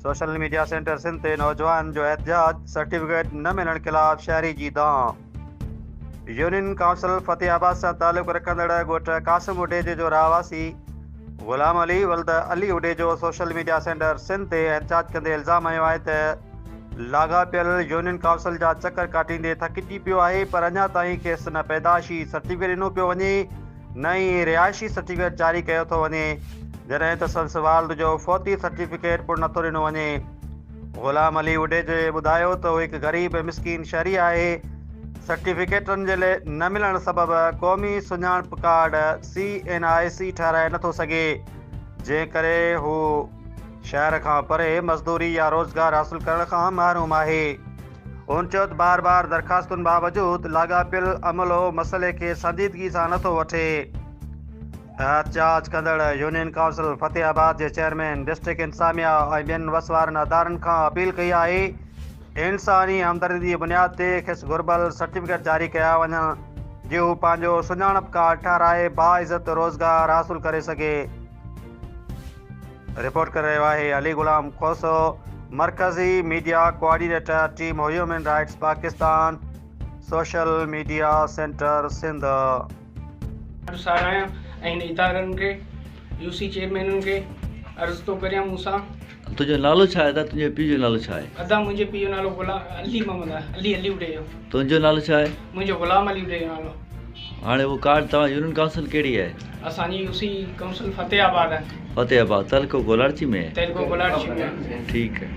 Social media centre Sindh ते नौजवान जो एहतजाज, सर्टिफिकेट न मिलण खिलाफ शहरी जी दांव। यूनियन काउंसिल फतेहाबाद सां तालुक़ रखंदड़ ॻोठ कासिम उडेजे जो रहवासी ग़ुलाम अली वल्द Ali Udejo social media centre Sindh ते एहतजाज कंदे इल्ज़ाम हयो आहे त लाॻापियल यूनियन काउंसिल जा चकर काटींदे थकिजी पियो आहे, पर अञा ताईं खेसि न पैदाइशी सर्टिफिकेट ॾिनो पियो वञे न ई रिहाइशी सर्टिफिकेट जारी कयो थो वञे, जॾहिं त संस वाल्द जो फ़ौती सर्टिफिकेट पिणु नथो ॾिनो वञे। ग़ुलाम अली उडेजे ॿुधायो त हू हिकु ग़रीब मिसकीन शहरी आहे। सर्टिफिकेटनि जे लाइ न मिलण सबबि क़ौमी सुञाणप कार्ड CNIC ठाराए नथो सघे, जंहिं करे हू शहर खां परे मज़दूरी या रोज़गार हासिल करण खां महरूम आहे। हुन चयो त बार बार दरख़्वास्तुनि बावजूदि लाॻापियल अमलो मसइले खे संजीदगी सां नथो वठे। एहतजाज कंदड़ यूनियन काउंसिल फतेहाबाद जे चेयरमैन डिस्ट्रिक्ट इंतज़ामिया ऐं ॿियनि वसवारनि अदारनि खां अपील कई आहे इंसानी हमदर्दी जी बुनियाद ते खेसि घुर्बल सर्टिफिकेट जारी कया वञनि जीअं हू पंहिंजो सुञाणप कार्ड ठाराए बाइज़त रोज़गार हासिल करे सघे। रिपोर्ट करे रहियो आहे अली ग़ुलाम खोसो, मरकज़ी media coordinator team human rights Pakistan, social media centre Sindh. ऐं इदारनि खे UC चेयरमैननि खे अर्ज़ु थो करियां मूंसां। तुंहिंजो नालो छा आहे? तुंहिंजे पीउ जो नालो छा आहे? अदा मुंहिंजे पीउ जो नालो अली मोहम्मद आहे, अली उडेजो। तुंहिंजो नालो छा आहे? मुंहिंजो ग़ुलाम अली उडेजो नालो। हाणे उहो कार्ड तव्हां यूनियन काउंसिल कहिड़ी आहे? असांजी UC काउंसिल फतेहाबाद आहे। फतेहाबाद तालुको गोलारची में? तालुको गोलारची में। ठीकु आहे।